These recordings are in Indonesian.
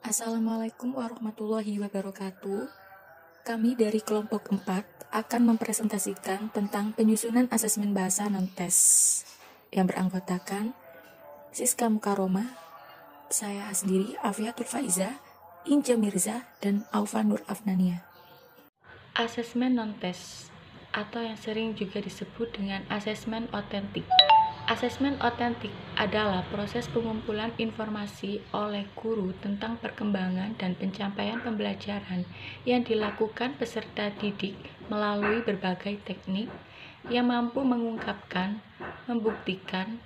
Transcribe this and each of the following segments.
Assalamualaikum warahmatullahi wabarakatuh. Kami dari kelompok 4 akan mempresentasikan tentang penyusunan asesmen bahasa non-tes yang beranggotakan Siska Mukaroma, saya sendiri Afiatul Faiza, Inja Mirza, dan Aufa Nur Afnania. Asesmen non-tes atau yang sering juga disebut dengan asesmen otentik. Asesmen otentik adalah proses pengumpulan informasi oleh guru tentang perkembangan dan pencapaian pembelajaran yang dilakukan peserta didik melalui berbagai teknik yang mampu mengungkapkan, membuktikan,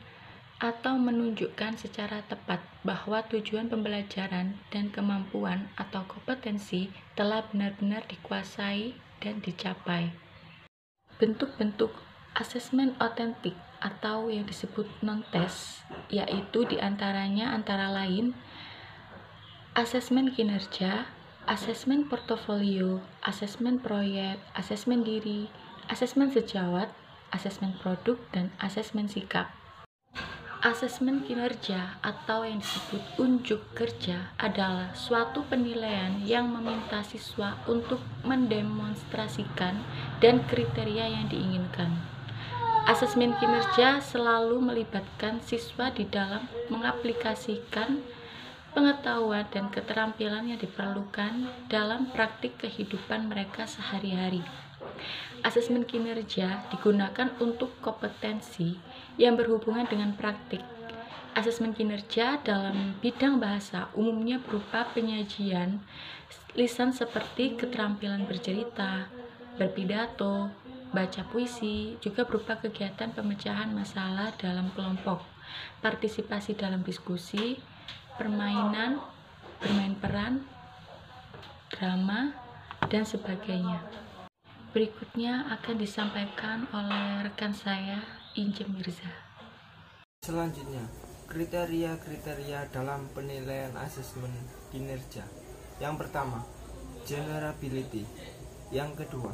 atau menunjukkan secara tepat bahwa tujuan pembelajaran dan kemampuan atau kompetensi telah benar-benar dikuasai dan dicapai. Bentuk-bentuk asesmen otentik atau yang disebut non-tes yaitu diantaranya antara lain asesmen kinerja, asesmen portofolio, asesmen proyek, asesmen diri, asesmen sejawat, asesmen produk, dan asesmen sikap. Asesmen kinerja atau yang disebut unjuk kerja adalah suatu penilaian yang meminta siswa untuk mendemonstrasikan dan kriteria yang diinginkan. Asesmen kinerja selalu melibatkan siswa di dalam mengaplikasikan pengetahuan dan keterampilan yang diperlukan dalam praktik kehidupan mereka sehari-hari. Asesmen kinerja digunakan untuk kompetensi yang berhubungan dengan praktik. Asesmen kinerja dalam bidang bahasa umumnya berupa penyajian lisan seperti keterampilan bercerita, berpidato, baca puisi, juga berupa kegiatan pemecahan masalah dalam kelompok, partisipasi dalam diskusi, permainan, bermain peran, drama, dan sebagainya. Berikutnya akan disampaikan oleh rekan saya, Inja Mirza. Selanjutnya, kriteria-kriteria dalam penilaian asesmen kinerja. Yang pertama, generability. Yang kedua,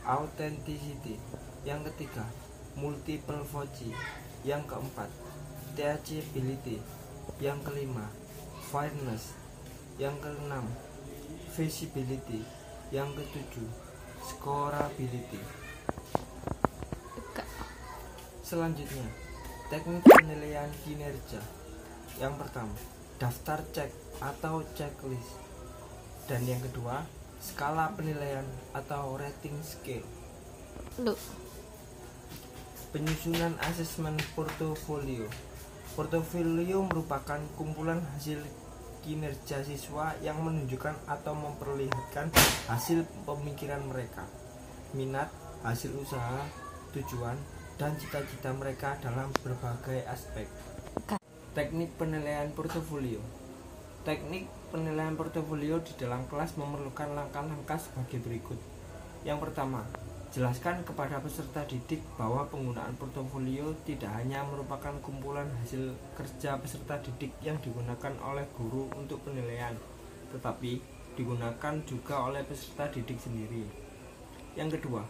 authenticity. Yang ketiga, multiple voice. Yang keempat, teachability. Yang kelima, fairness. Yang keenam, feasibility. Yang ketujuh, scorability. Selanjutnya, teknik penilaian kinerja. Yang pertama, daftar cek atau checklist. Dan yang kedua, skala penilaian atau rating scale. Penyusunan asesmen portofolio. Portofolio merupakan kumpulan hasil kinerja siswa yang menunjukkan atau memperlihatkan hasil pemikiran mereka, minat, hasil usaha, tujuan, dan cita-cita mereka dalam berbagai aspek. Teknik penilaian portofolio. Teknik penilaian portofolio di dalam kelas memerlukan langkah-langkah sebagai berikut. Yang pertama, jelaskan kepada peserta didik bahwa penggunaan portofolio tidak hanya merupakan kumpulan hasil kerja peserta didik yang digunakan oleh guru untuk penilaian, tetapi digunakan juga oleh peserta didik sendiri. Yang kedua,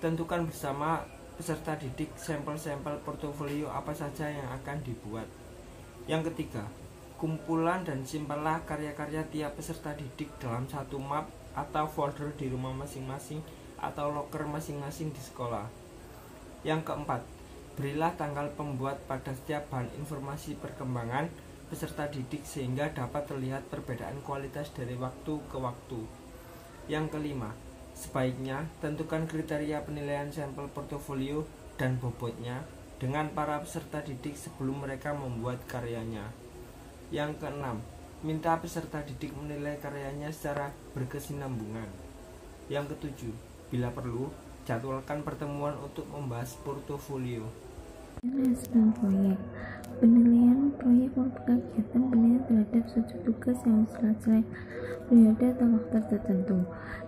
tentukan bersama peserta didik sampel-sampel portofolio apa saja yang akan dibuat. Yang ketiga, kumpulan dan simpanlah karya-karya tiap peserta didik dalam satu map atau folder di rumah masing-masing atau loker masing-masing di sekolah. Yang keempat, berilah tanggal pembuat pada setiap bahan informasi perkembangan peserta didik sehingga dapat terlihat perbedaan kualitas dari waktu ke waktu. Yang kelima, sebaiknya tentukan kriteria penilaian sampel portofolio dan bobotnya dengan para peserta didik sebelum mereka membuat karyanya. Yang keenam, minta peserta didik menilai karyanya secara berkesinambungan. Yang ketujuh, bila perlu, jadwalkan pertemuan untuk membahas portofolio. Asesmen proyek. Penilaian proyek merupakan kegiatan penilaian terhadap suatu tugas yang selesai periode atau waktu tertentu.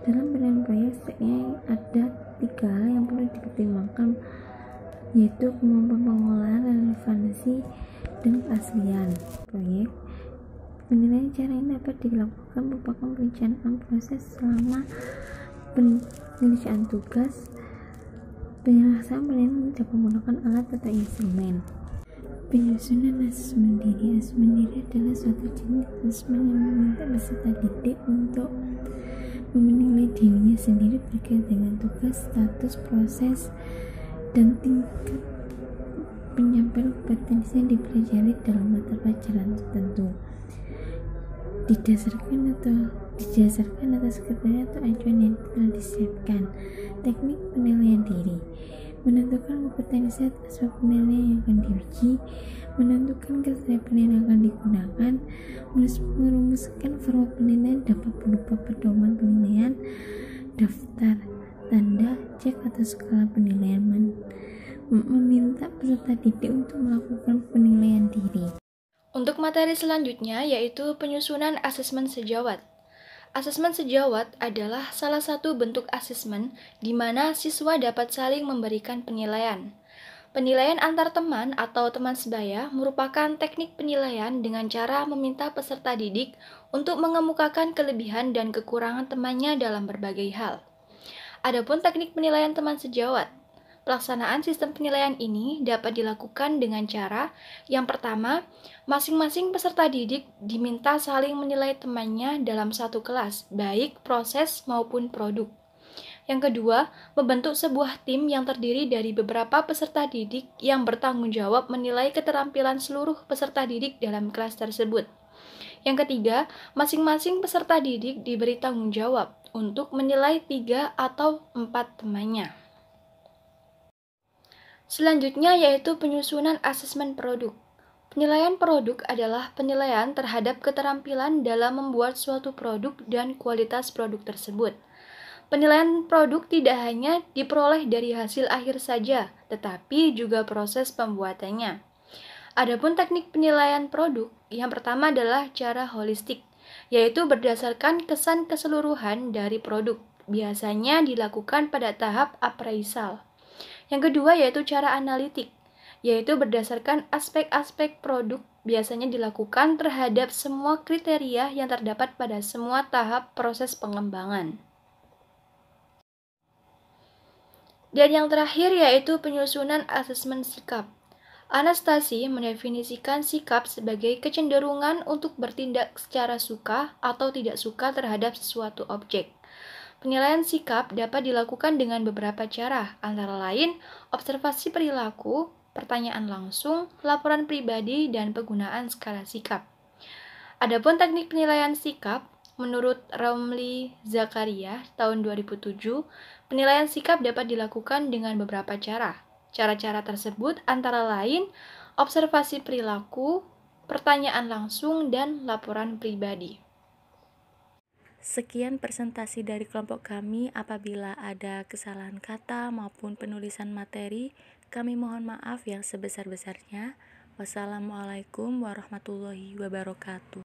Dalam penilaian proyek, setidaknya ada 3 hal yang perlu dipertimbangkan, yaitu kemampuan pengolahan, relevansi, dan keaslian proyek. Penilaian cara ini dapat dilakukan merupakan perencanaan proses selama penyelesaian tugas. Penyelesaian penilaian dapat menggunakan alat atau instrumen. Penyusunan asesmen diri. Asesmen diri adalah suatu jenis asesmen yang meminta peserta didik untuk menilai dirinya sendiri terkait dengan tugas, status, proses, dan tingkat penyampaian kompetensi yang dipelajari dalam mata pelajaran tertentu. Didasarkan atas kriteria atau acuan yang telah disiapkan. Teknik penilaian diri: menentukan kompetensi atas aspek penilaian yang akan diuji, menentukan kriteria penilaian yang akan digunakan, merumuskan format penilaian dapat berupa pedoman penilaian, daftar tanda, cek atau skala penilaian, meminta peserta didik untuk melakukan penilaian diri. Untuk materi selanjutnya yaitu penyusunan asesmen sejawat. Asesmen sejawat adalah salah satu bentuk asesmen di mana siswa dapat saling memberikan penilaian. Penilaian antar teman atau teman sebaya merupakan teknik penilaian dengan cara meminta peserta didik untuk mengemukakan kelebihan dan kekurangan temannya dalam berbagai hal. Adapun teknik penilaian teman sejawat, pelaksanaan sistem penilaian ini dapat dilakukan dengan cara yang pertama, masing-masing peserta didik diminta saling menilai temannya dalam satu kelas, baik proses maupun produk. Yang kedua, membentuk sebuah tim yang terdiri dari beberapa peserta didik yang bertanggung jawab menilai keterampilan seluruh peserta didik dalam kelas tersebut. Yang ketiga, masing-masing peserta didik diberi tanggung jawab untuk menilai 3 atau 4 temannya. Selanjutnya yaitu penyusunan asesmen produk. Penilaian produk adalah penilaian terhadap keterampilan dalam membuat suatu produk dan kualitas produk tersebut. Penilaian produk tidak hanya diperoleh dari hasil akhir saja, tetapi juga proses pembuatannya. Adapun teknik penilaian produk, yang pertama adalah cara holistik, yaitu berdasarkan kesan keseluruhan dari produk, biasanya dilakukan pada tahap appraisal. Yang kedua yaitu cara analitik, yaitu berdasarkan aspek-aspek produk biasanya dilakukan terhadap semua kriteria yang terdapat pada semua tahap proses pengembangan. Dan yang terakhir yaitu penyusunan asesmen sikap. Anastasi mendefinisikan sikap sebagai kecenderungan untuk bertindak secara suka atau tidak suka terhadap sesuatu objek. Penilaian sikap dapat dilakukan dengan beberapa cara, antara lain observasi perilaku, pertanyaan langsung, laporan pribadi, dan penggunaan skala sikap. Adapun teknik penilaian sikap, menurut Romli Zakaria tahun 2007, penilaian sikap dapat dilakukan dengan beberapa cara. Cara-cara tersebut antara lain observasi perilaku, pertanyaan langsung, dan laporan pribadi. Sekian presentasi dari kelompok kami. Apabila ada kesalahan kata maupun penulisan materi, kami mohon maaf yang sebesar-besarnya. Wassalamualaikum warahmatullahi wabarakatuh.